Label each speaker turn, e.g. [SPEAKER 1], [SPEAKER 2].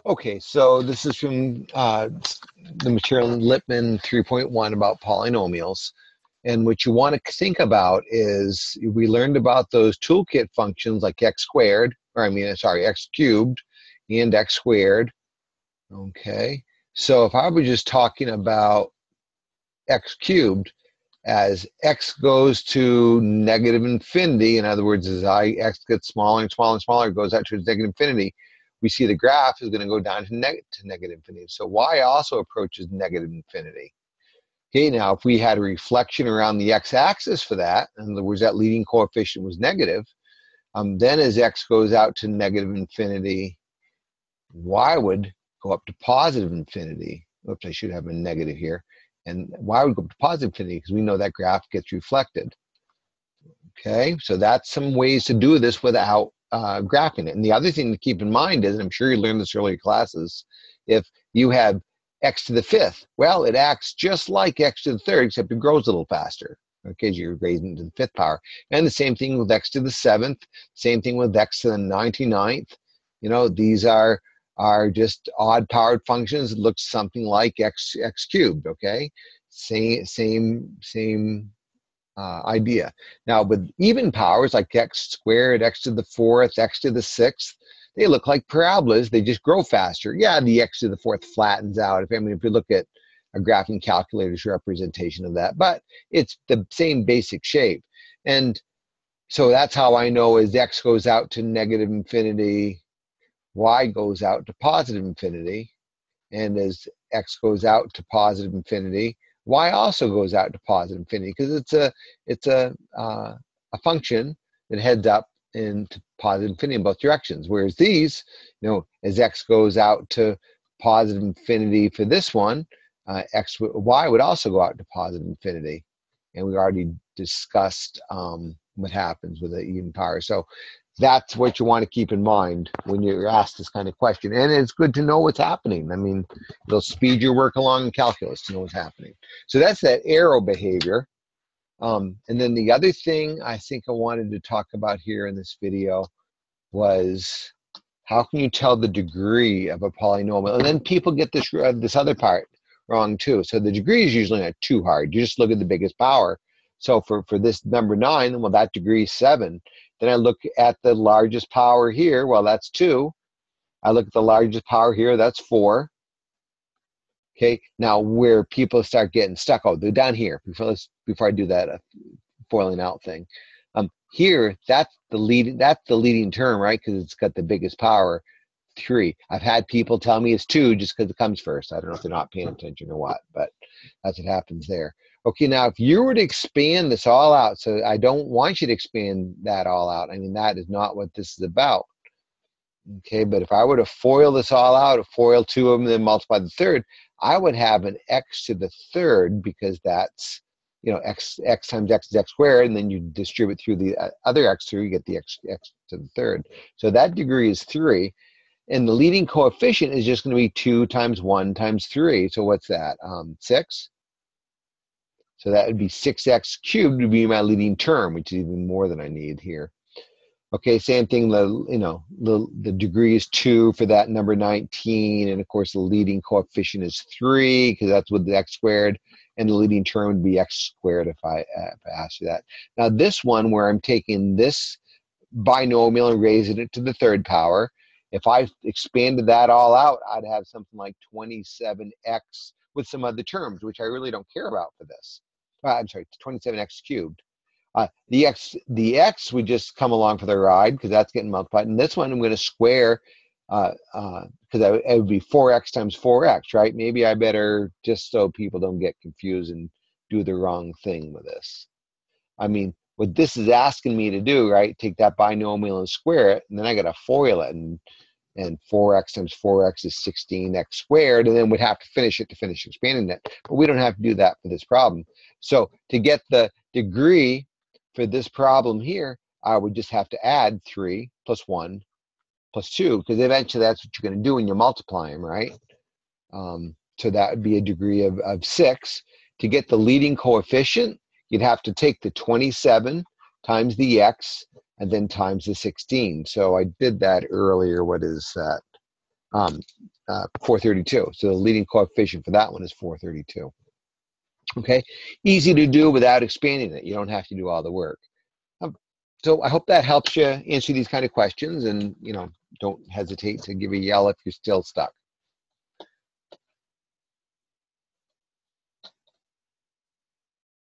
[SPEAKER 1] Okay, so this is from the material in Lippman 3.1 about polynomials. And what you want to think about is we learned about those toolkit functions like x squared, or I mean, sorry, x cubed and x squared. Okay, so if I was just talking about x cubed as x goes to negative infinity, in other words, as x gets smaller and smaller and smaller, it goes out to negative infinity, we see the graph is going to go down to negative infinity. So y also approaches negative infinity. Okay, now if we had a reflection around the x-axis for that, in other words, that leading coefficient was negative, then as x goes out to negative infinity, y would go up to positive infinity. Oops, I should have a negative here. And y would go up to positive infinity because we know that graph gets reflected. Okay, so that's some ways to do this without graphing it. And the other thing to keep in mind is, and I'm sure you learned this earlier classes, if you have x to the fifth, well, it acts just like x to the third, except it grows a little faster. Okay, you're raising to the fifth power. And the same thing with x to the seventh, same thing with x to the 99th. You know, these are just odd powered functions. It looks something like x cubed, okay? Same idea. Now, with even powers like x squared, x to the fourth, x to the sixth, they look like parabolas. They just grow faster. Yeah, the x to the fourth flattens out. If you look at a graphing calculator's representation of that, but it's the same basic shape. And so that's how I know as x goes out to negative infinity, y goes out to positive infinity. And as x goes out to positive infinity, y also goes out to positive infinity because it's a function that heads up into positive infinity in both directions. Whereas these, as x goes out to positive infinity for this one, y would also go out to positive infinity, and we already discussed what happens with the even power. So that's what you want to keep in mind when you're asked this kind of question. And it's good to know what's happening. I mean, it'll speed your work along in calculus to know what's happening. So that's that arrow behavior. And then the other thing I think I wanted to talk about here in this video was how can you tell the degree of a polynomial? And then people get this other part wrong too. So the degree is usually not too hard. You just look at the biggest power. So for this number 9, well, that degree is 7. Then I look at the largest power here. Well, that's 2. I look at the largest power here. That's 4. Okay. Now where people start getting stuck, oh, they're down here. Before I do that foiling out thing. Here, that's the leading term, right? Because it's got the biggest power, 3. I've had people tell me it's 2 just because it comes first. I don't know if they're not paying attention or what, but that's what happens there. Okay, now if you were to expand this all out, so I don't want you to expand that all out. I mean, that is not what this is about. Okay, but if I were to FOIL this all out, FOIL 2 of them, then multiply the third, I would have an x to the third because that's, x times x is x squared, and then you distribute through the other x through, you get the x to the third. So that degree is 3. And the leading coefficient is just going to be 2 times 1 times 3. So what's that? 6. So that would be 6x cubed would be my leading term, which is even more than I need here. Okay, same thing, the degree is 2 for that number 19. And of course, the leading coefficient is 3 because that's with the x squared. And the leading term would be x squared if I asked you that. Now this one where I'm taking this binomial and raising it to the third power, if I expanded that all out, I'd have something like 27x with some other terms, which I really don't care about for this. I'm sorry, 27x cubed. The x would just come along for the ride because that's getting multiplied. And this one I'm going to square because it would be 4x times 4x, right? Maybe I better, just so people don't get confused and do the wrong thing with this. I mean, what this is asking me to do, right? Take that binomial and square it, and then I got to FOIL it, and 4x times 4x is 16x squared, and then we'd have to finish expanding it. But we don't have to do that for this problem. So to get the degree for this problem here, I would just have to add 3 plus 1 plus 2, because eventually that's what you're going to do when you multiply them, right? So that would be a degree of 6. To get the leading coefficient, you'd have to take the 27 times the x and then times the 16. So I did that earlier. What is that? 432. So the leading coefficient for that one is 432. Okay, easy to do without expanding it. You don't have to do all the work. Um, so I hope that helps you answer these kind of questions, and don't hesitate to give a yell if you're still stuck.